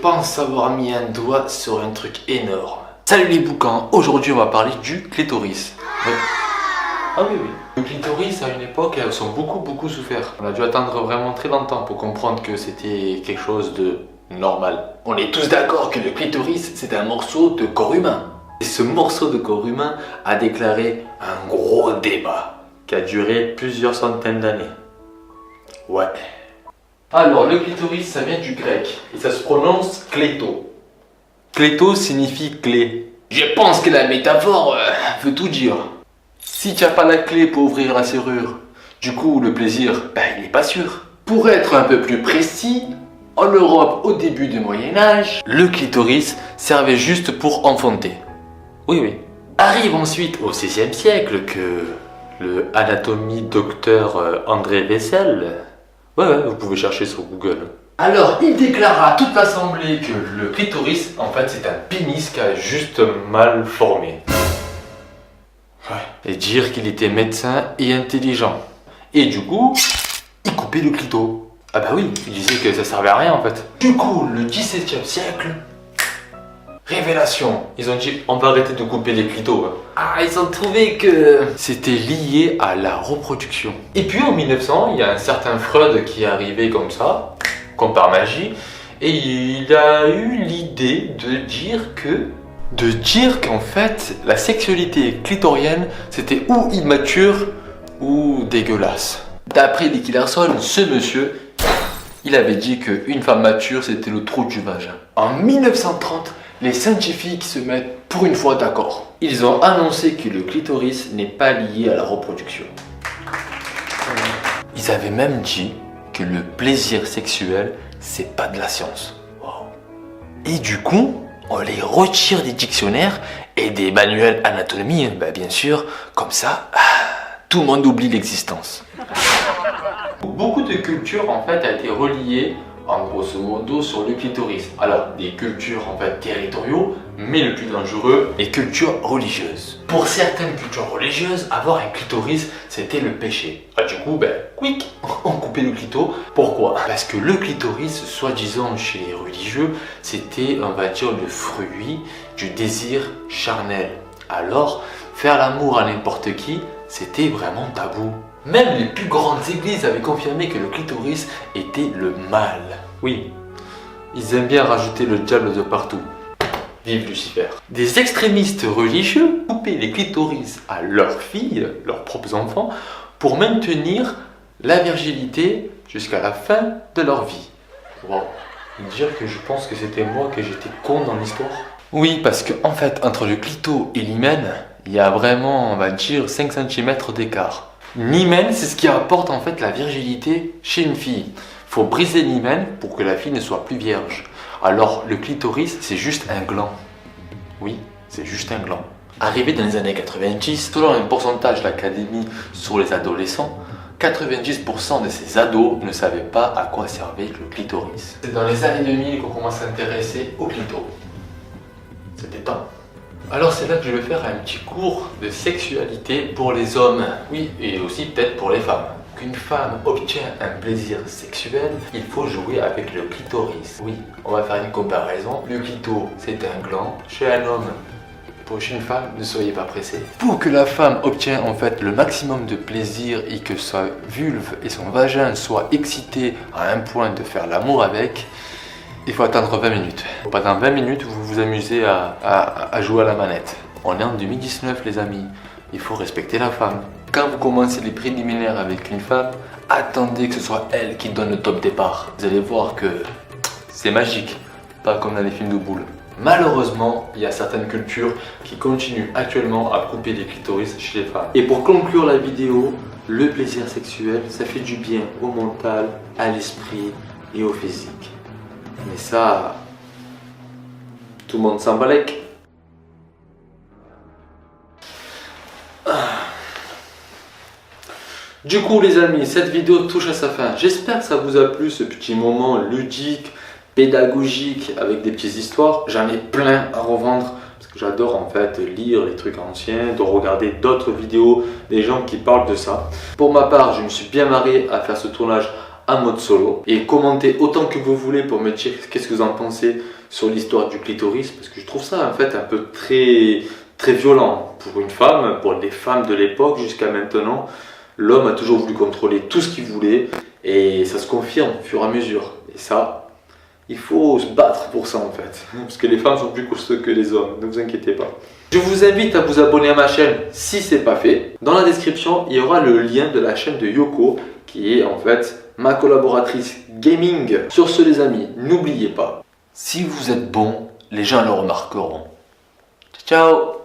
pense avoir mis un doigt sur un truc énorme. Salut les boucans, aujourd'hui on va parler du clitoris. Ouais. Ah oui, oui. Le clitoris, à une époque, elles ont beaucoup souffert. On a dû attendre vraiment très longtemps pour comprendre que c'était quelque chose de normal. On est tous d'accord que le clitoris, c'est un morceau de corps humain. Et ce morceau de corps humain a déclaré un gros débat qui a duré plusieurs centaines d'années. Ouais. Alors, le clitoris, ça vient du grec et ça se prononce kléto. Kléto signifie clé. Je pense que la métaphore veut tout dire. Si tu n'as pas la clé pour ouvrir la serrure, du coup, le plaisir, il n'est pas sûr. Pour être un peu plus précis, en Europe, au début du Moyen-Âge, le clitoris servait juste pour enfanter. Oui, oui. Arrive ensuite au XVIe siècle que le anatomie docteur André Vessel, ouais, vous pouvez chercher sur Google. Alors, il déclara à toute l'assemblée que le clitoris, en fait, c'est un pénis qui a juste mal formé. Ouais. Et dire qu'il était médecin et intelligent. Et du coup, il coupait le clito. Ah bah oui, il disait que ça servait à rien en fait. Du coup, le XVIIe siècle, révélation. Ils ont dit, on va arrêter de couper les clitos. Ah, ils ont trouvé que c'était lié à la reproduction. Et puis en 1900, il y a un certain Freud qui est arrivé comme ça, comme par magie, et il a eu l'idée de dire qu'en fait, la sexualité clitorienne, c'était ou immature ou dégueulasse. D'après Nicky Larson, ce monsieur, il avait dit qu'une femme mature, c'était le trou du vagin. En 1930, les scientifiques se mettent pour une fois d'accord. Ils ont annoncé que le clitoris n'est pas lié à la reproduction. Ils avaient même dit que le plaisir sexuel, c'est pas de la science. Wow. Et du coup, on les retire des dictionnaires et des manuels anatomie, bien sûr, comme ça, tout le monde oublie l'existence. Beaucoup de cultures en fait a été reliées en grosso modo sur le clitoris. Alors des cultures en fait territoriaux, mais le plus dangereux, les cultures religieuses. Pour certaines cultures religieuses, avoir un clitoris c'était le péché. Ah, du coup, quick, on coupait le clito. Pourquoi? Parce que le clitoris, soi-disant chez les religieux, c'était on va dire le fruit du désir charnel. Alors faire l'amour à n'importe qui, c'était vraiment tabou. Même les plus grandes églises avaient confirmé que le clitoris était le mal. Oui, ils aiment bien rajouter le diable de partout. Vive Lucifer. Des extrémistes religieux coupaient les clitoris à leurs filles, leurs propres enfants, pour maintenir la virginité jusqu'à la fin de leur vie. Wow. Dire que je pense que c'était moi que j'étais con dans l'histoire. Oui, parce que en fait, entre le clito et l'hymen, il y a vraiment, on va dire, 5 cm d'écart. L'hymen, c'est ce qui apporte en fait la virginité chez une fille. Il faut briser l'hymen pour que la fille ne soit plus vierge. Alors le clitoris, c'est juste un gland. Oui, c'est juste un gland. Arrivé dans les années 90, selon un pourcentage de l'Académie sur les adolescents, 90% de ces ados ne savaient pas à quoi servait le clitoris. C'est dans les années 2000 qu'on commence à s'intéresser au clito. C'était temps. Alors c'est là que je vais faire un petit cours de sexualité pour les hommes, oui, et aussi peut-être pour les femmes. Qu'une femme obtient un plaisir sexuel, il faut jouer avec le clitoris. Oui, on va faire une comparaison. Le clito, c'est un gland. Chez un homme, pour chez une femme, ne soyez pas pressés. Pour que la femme obtienne en fait le maximum de plaisir et que sa vulve et son vagin soient excités à un point de faire l'amour avec, il faut attendre 20 minutes. Pendant 20 minutes, vous vous amusez à jouer à la manette. On est en 2019 les amis, il faut respecter la femme. Quand vous commencez les préliminaires avec une femme, attendez que ce soit elle qui donne le top départ. Vous allez voir que c'est magique, pas comme dans les films de boules. Malheureusement, il y a certaines cultures qui continuent actuellement à couper les clitoris chez les femmes. Et pour conclure la vidéo, le plaisir sexuel, ça fait du bien au mental, à l'esprit et au physique. Mais ça, tout le monde s'en balèque. Du coup les amis, cette vidéo touche à sa fin. J'espère que ça vous a plu, ce petit moment ludique, pédagogique, avec des petites histoires. J'en ai plein à revendre, parce que j'adore en fait lire les trucs anciens, de regarder d'autres vidéos, des gens qui parlent de ça. Pour ma part, je me suis bien marré à faire ce tournage en mode solo. Et commentez autant que vous voulez pour me dire qu'est-ce que vous en pensez sur l'histoire du clitoris, parce que je trouve ça en fait un peu très violent pour une femme, pour les femmes de l'époque jusqu'à maintenant. L'homme a toujours voulu contrôler tout ce qu'il voulait et ça se confirme au fur et à mesure. Et ça, il faut se battre pour ça en fait, parce que les femmes sont plus costauds que les hommes, ne vous inquiétez pas. Je vous invite à vous abonner à ma chaîne si ce n'est pas fait. Dans la description, il y aura le lien de la chaîne de Yoko, qui est en fait ma collaboratrice gaming. Sur ce les amis, n'oubliez pas, si vous êtes bon, les gens le remarqueront. Ciao ciao.